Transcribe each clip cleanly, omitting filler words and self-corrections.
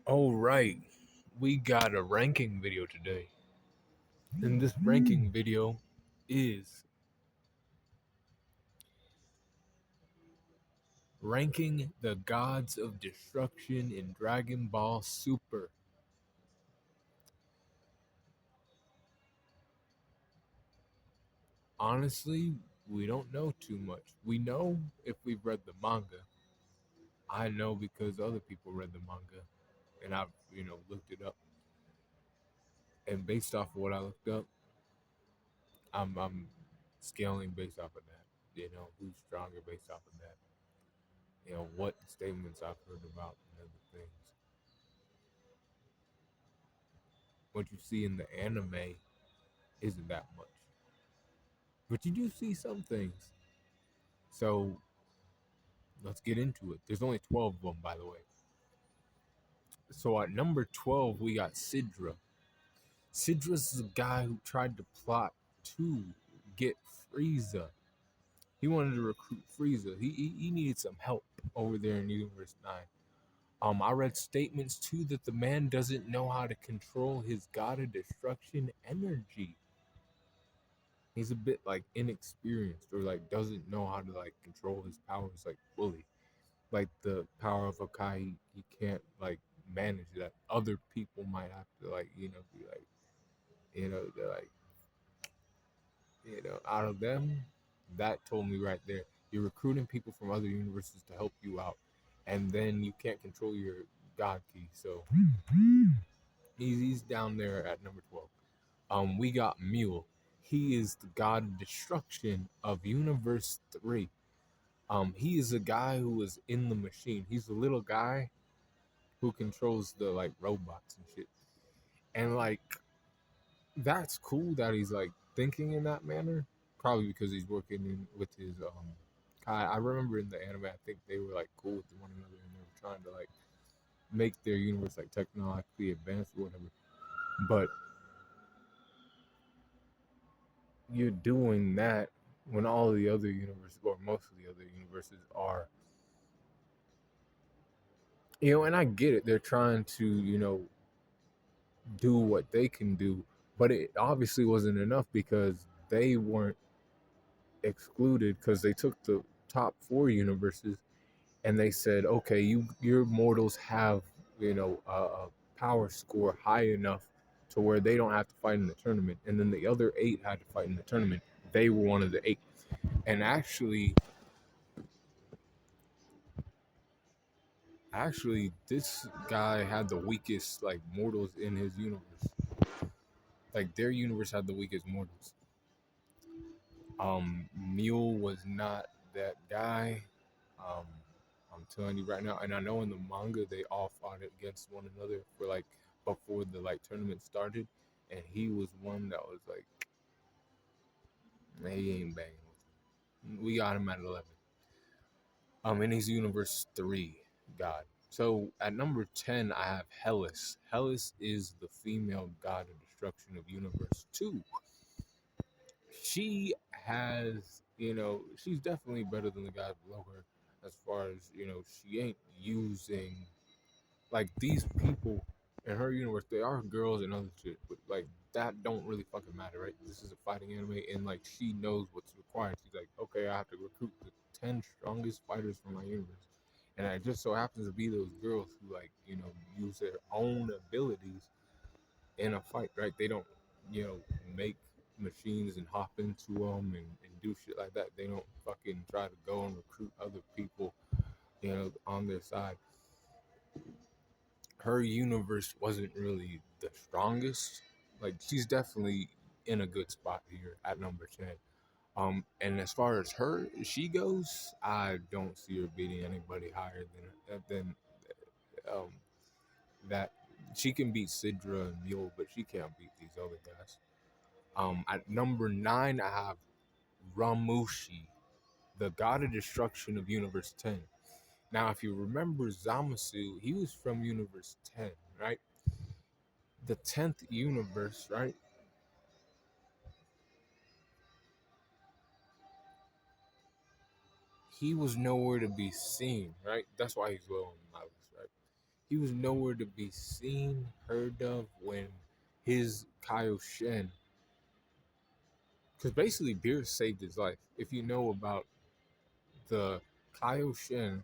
All right, we got a ranking video today, and this ranking video is ranking the gods of destruction in Dragon Ball Super. Honestly, we don't know too much. We know if we've read the manga. I know because other people read the manga, and I've looked it up. And based off of what I looked up, I'm scaling based off of that. Who's stronger based off of that. What statements I've heard about and other things. What you see in the anime isn't that much, but you do see some things. So let's get into it. There's only 12 of them, by the way. So at number 12, we got Sidra. Sidra's the guy who tried to plot to get Frieza. He wanted to recruit Frieza. He needed some help over there in Universe 9. I read statements too that the man doesn't know how to control his god of destruction energy. He's a bit like inexperienced or like doesn't know how to like control his powers like fully. Like the power of Akai, he can't like manage that. Other people might have to like, be like, they're like, out of them, that told me right there. You're recruiting people from other universes to help you out. And then you can't control your God key. So he's down there at number 12. We got Mule. He is the god of destruction of Universe 3. He is a guy who is in the machine. He's a little guy who controls the like robots and shit. And like that's cool that he's like thinking in that manner. Probably because he's working with his Kai. I remember in the anime, I think they were like cool with one another and they were trying to like make their universe like technologically advanced or whatever. But you're doing that when all the other universes or most of the other universes are, and I get it, they're trying to do what they can do, but it obviously wasn't enough because they weren't excluded because they took the top four universes and they said, okay, your mortals have a power score high enough to where they don't have to fight in the tournament, and then the other eight had to fight in the tournament. They were one of the eight, and actually this guy had the weakest like mortals in his universe. Like their universe had the weakest mortals. Mule was not that guy. um I'm telling you right now, and I know in the manga they all fought against one another for like before the like tournament started, and he was one that was like, he ain't banging with him. We got him at 11. In his universe 3 god. So at number 10, I have Heles. Heles is the female god of destruction of universe 2. She has, she's definitely better than the guys below her as far as, she ain't using like these people in her universe, they are girls and other shit, but like that don't really fucking matter, right? This is a fighting anime, and like she knows what's required. She's like, okay, I have to recruit the 10 strongest fighters from my universe, and it just so happens to be those girls who like use their own abilities in a fight, right? They don't make machines and hop into them and do shit like that. They don't fucking try to go and recruit other people, on their side. Her universe wasn't really the strongest. Like she's definitely in a good spot here at number 10. And as far as she goes, I don't see her beating anybody higher than um that. She can beat Sidra and Mule, but she can't beat these other guys. At number 9, I have Rumushi, the god of destruction of Universe 10. Now, if you remember Zamasu, he was from Universe 10, right? The 10th universe, right? He was nowhere to be seen, right? That's why he's low on my list, right? He was nowhere to be seen, heard of when his Kaioshin, because basically Beerus saved his life. If you know about the Kaioshin,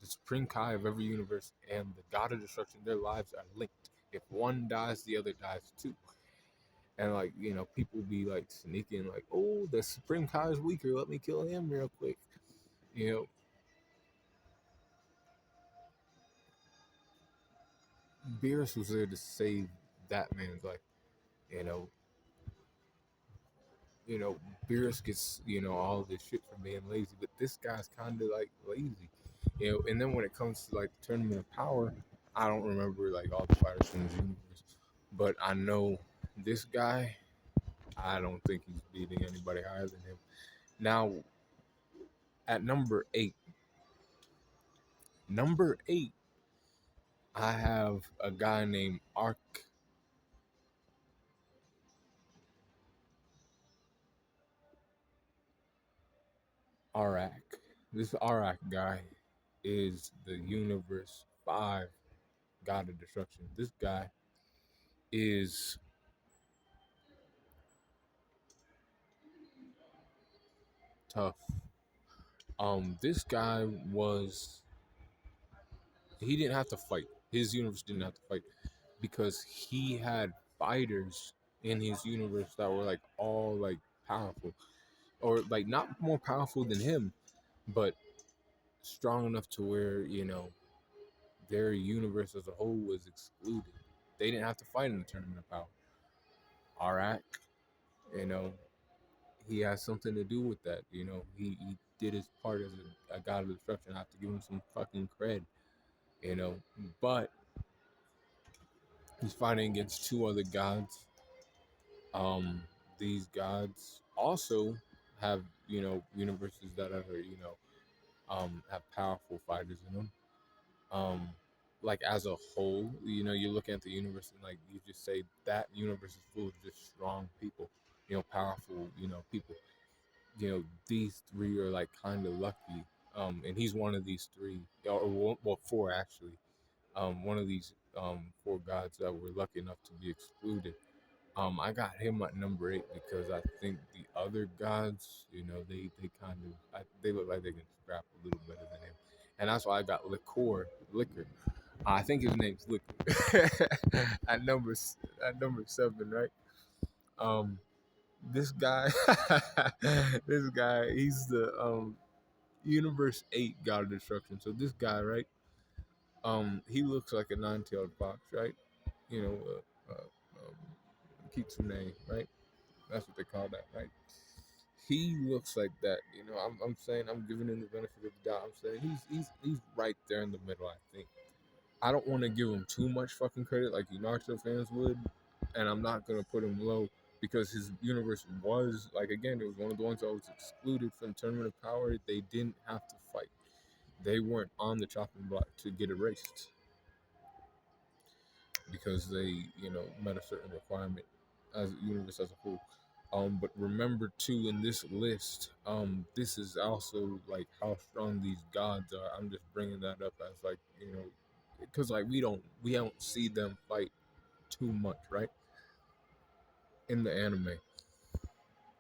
the Supreme Kai of every universe, and the God of Destruction, their lives are linked. If one dies, the other dies too. And like, people be like sneaking, like, oh, the Supreme Kai is weaker. Let me kill him real quick. You know, Beerus was there to save that man's life. You know, you know, Beerus gets, all this shit for being lazy, but this guy's kind of like lazy. And then when it comes to like the tournament of power, I don't remember like all the fighters from his universe, but I know this guy. I don't think he's beating anybody higher than him. Now, at number eight, I have a guy named Arak. This Arak guy is the Universe 5 God of Destruction. This guy is tough. This guy was he didn't have to fight. His universe didn't have to fight because he had fighters in his universe that were like all like powerful, or like not more powerful than him, but strong enough to where their universe as a whole was excluded. They didn't have to fight in the tournament of power. Arak, you know, he has something to do with that. He did his part as a god of destruction. I have to give him some fucking cred. You know, but he's fighting against two other gods. Um, these gods also have universes that are have powerful fighters in them. Um, like as a whole, you're looking at the universe and like you just say that universe is full of just strong people, powerful, people. These three are like kind of lucky. And he's one of these three, well, four actually. One of these four gods that were lucky enough to be excluded. I got him at number eight because I think the other gods, they kind of they look like they can scrap a little better than him, and that's why I got Liquiir. I think his name's Liquiir at number seven, right? Um, this guy, this guy, he's the Universe 8 God of Destruction. So this guy, right? He looks like a nine-tailed fox, right? You know, Kitsune, right? That's what they call that, right? He looks like that. I'm saying I'm giving him the benefit of the doubt. I'm saying he's right there in the middle. I think. I don't want to give him too much fucking credit like you Naruto fans would, and I'm not gonna put him low because his universe was like again, it was one of the ones that was excluded from Tournament of Power. They didn't have to fight. They weren't on the chopping block to get erased because they, met a certain requirement as a universe as a whole. But remember too, in this list, this is also like how strong these gods are. I'm just bringing that up as like, because like we don't see them fight too much, right? In the anime,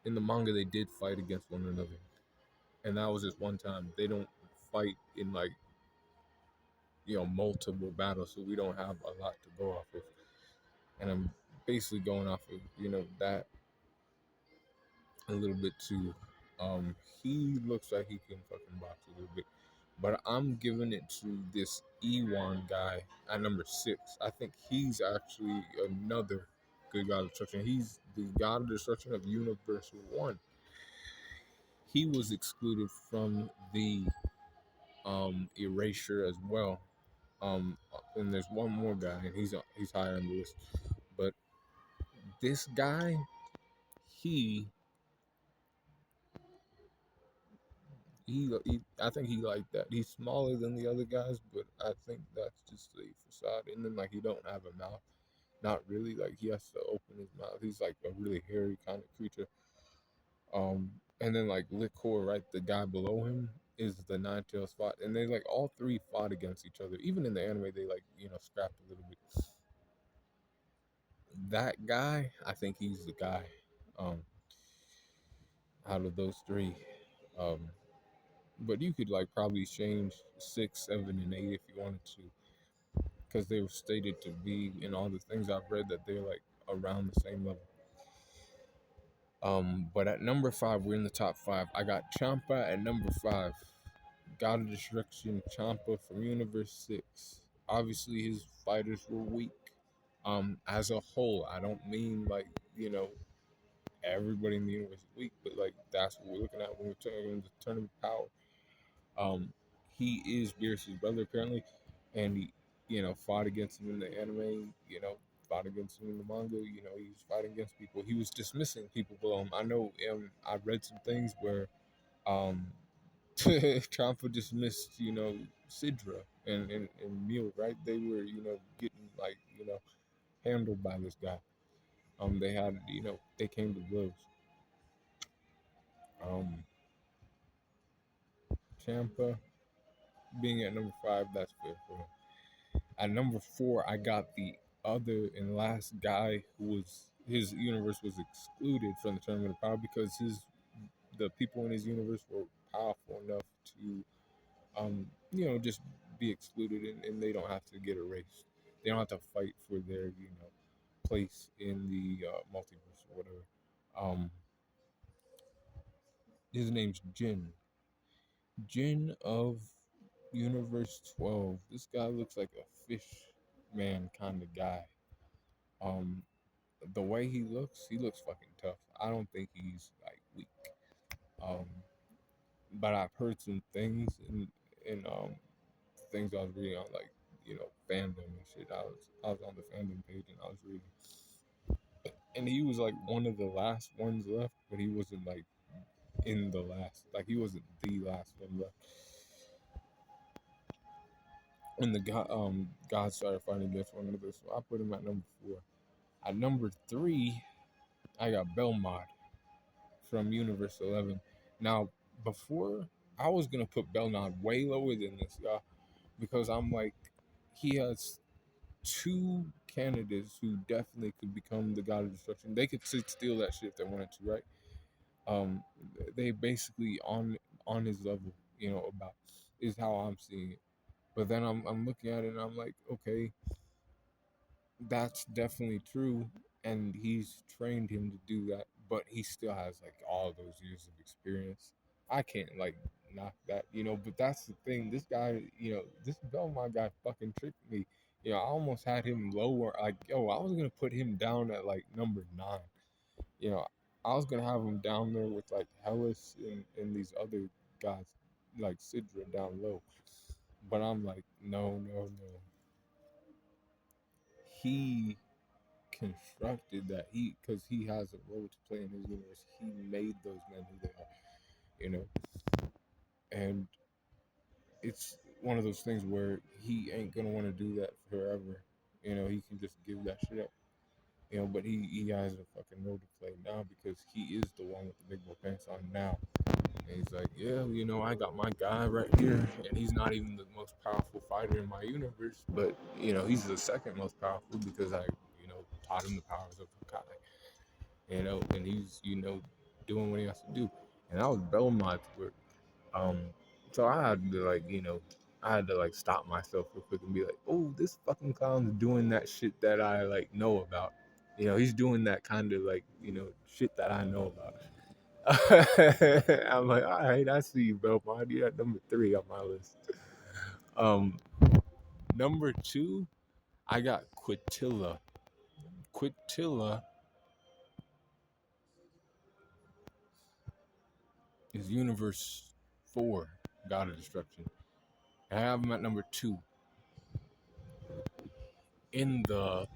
in the manga, they did fight against one another, and that was just one time. They don't fight in like multiple battles, so we don't have a lot to go off of. And I'm basically going off of that a little bit too. He looks like he can fucking box a little bit, but I'm giving it to this Iwan guy at number six. I think he's actually another good god of destruction. He's the god of destruction of Universe One. He was excluded from the erasure as well. And there's one more guy, and he's higher on the list. But this guy, he I think he like that. He's smaller than the other guys, but I think that's just a facade. And then like he don't have a mouth, not really. Like he has to open his mouth. He's like a really hairy kind of creature. And then like Liquiir, right, the guy below him, is the Nine Tails fought, and they like all three fought against each other. Even in the anime, they like scrapped a little bit. That guy, I think he's the guy. Um, out of those three, um, but you could like probably change 6, 7, and 8 if you wanted to, because they were stated to be in all the things I've read that they're like around the same level. But at number 5, we're in the top 5. I got Champa at number 5. God of Destruction, Champa from Universe 6. Obviously, his fighters were weak. As a whole, I don't mean like, everybody in the universe is weak, but like that's what we're looking at when we're talking the tournament power. Um, he is Beerus' brother apparently, and he, fought against him in the anime. Fought against him in the manga. He was fighting against people. He was dismissing people below him. I know. I read some things where um, Champa dismissed, Sidra and Mule, right? They were, getting like, handled by this guy. They had, they came to blows. Um, Champa being at number 5, that's fair for him. At number 4, I got the other and last guy who was his universe was excluded from the tournament of power because the people in his universe were powerful enough to just be excluded, and they don't have to get erased. They don't have to fight for their place in the multiverse or whatever. His name's Jin of Universe 12. This guy looks like a fish man kind of guy. Um, the way he looks fucking tough. I don't think he's like weak. Um, but I've heard some things in things I was reading on like fandom and shit. I was on the fandom page and I was reading, and he was like one of the last ones left, but he wasn't like in the last. Like he wasn't the last one left. And the God started fighting against one another, so I put him at number 4. At number 3, I got Belmod from Universe 11. Now, before I was gonna put Belmod way lower than this guy because I'm like, he has 2 candidates who definitely could become the God of Destruction. They could steal that shit if they wanted to, right? They basically on his level, about is how I'm seeing it. But then I'm looking at it and I'm like, okay, that's definitely true, and he's trained him to do that, but he still has like all those years of experience. I can't like knock that, but that's the thing. This guy, this Belmont guy fucking tricked me. I almost had him lower. Like, I was gonna put him down at like number 9. You know, I was gonna have him down there with like Heles and these other guys like Sidra down low. But I'm like, no, no, no. He constructed that because he has a role to play in his universe. He made those men who they are, and it's one of those things where he ain't gonna want to do that forever. He can just give that shit up. But he has a fucking role to play now because he is the one with the big boy pants on now. And he's like, yeah, I got my guy right here, and he's not even the most powerful fighter in my universe, but he's the second most powerful because I, taught him the powers of Kai. And he's, doing what he has to do. And that was Belmod's work. Um, so I had to like, I had to like stop myself real quick and be like, oh, this fucking clown's doing that shit that I like know about. He's doing that kind of like, shit that I know about. I'm like, all right, I see you, Belmod. You're at number 3 on my list. Um, number 2, I got Quitilla. Quitilla is Universe 4, God of Destruction. I have him at number 2. In the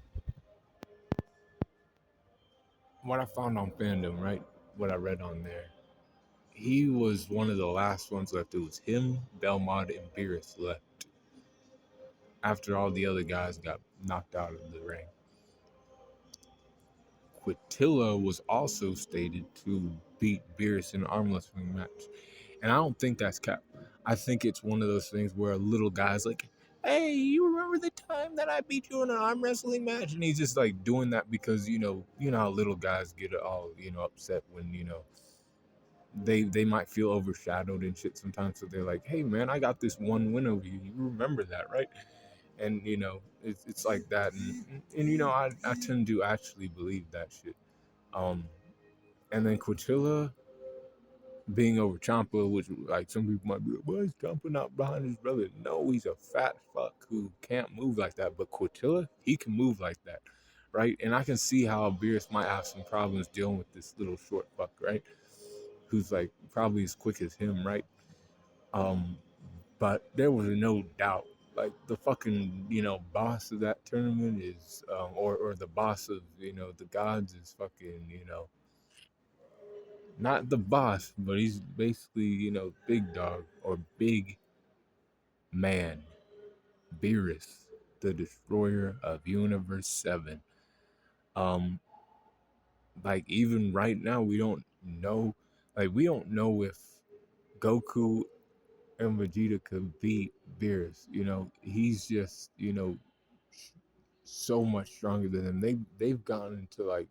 what I found on fandom, right? What I read on there, he was one of the last ones left. It was him, Belmod, and Beerus left after all the other guys got knocked out of the ring. Quitilla was also stated to beat Beerus in an arm wrestling match, and I don't think that's cap. I think it's one of those things where a little guy's like, "Hey, you remember the time that I beat you in an arm wrestling match?" And he's just like doing that because you know how little guys get all upset when they might feel overshadowed and shit sometimes. So they're like, "Hey, man, I got this one win over you. You remember that, right?" And it's like that, and I tend to actually believe that shit. Um, and then Coachella being over Champa, which like some people might be like, "Why is Champa not behind his brother?" No, he's a fat fuck who can't move like that. But Coachella, he can move like that, right? And I can see how Beerus might have some problems dealing with this little short fuck, right? Who's like probably as quick as him, right? Um, but there was no doubt, like the fucking boss of that tournament is, or the boss of the gods is fucking not the boss, but he's basically, big dog or big man, Beerus, the destroyer of Universe 7. Um, like even right now, we don't know if Goku and Vegeta could beat Beerus. He's just, so much stronger than them. They've gone into like,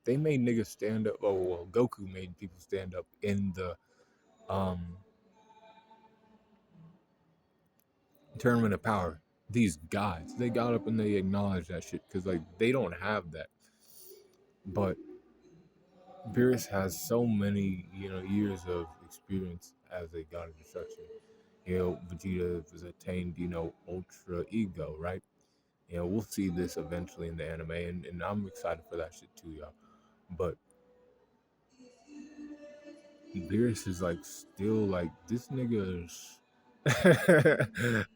they made niggas stand up. Oh well, Goku made people stand up in the um tournament of power. These guys, they got up and they acknowledged that shit because like they don't have that. But Beerus has so many years of experience as a god of destruction. Vegeta has attained ultra ego, right? We'll see this eventually in the anime, and I'm excited for that shit too, y'all. But Beerus is like still like this nigga is.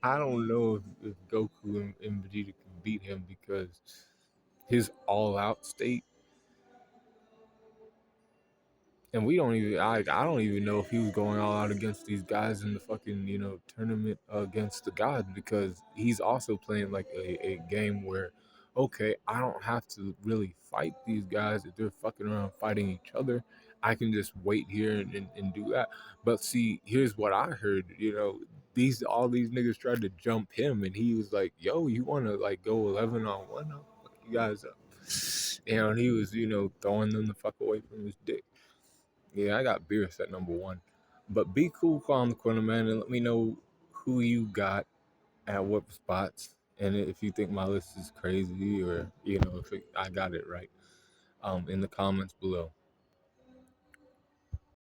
I don't know if Goku and Vegeta can beat him because his all out state, and we don't even I don't even know if he was going all out against these guys in the fucking tournament against the gods, because he's also playing like a game where, okay, I don't have to really fight these guys if they're fucking around fighting each other. I can just wait here and do that. But see, here's what I heard. These all these niggas tried to jump him, and he was like, "Yo, you want to like go 11-on-1? I'll fuck you guys up." And he was throwing them the fuck away from his dick. Yeah, I got Beerus at number one. But be cool, calm the corner, man, and let me know who you got at what spots, and if you think my list is crazy, or if I got it right, in the comments below.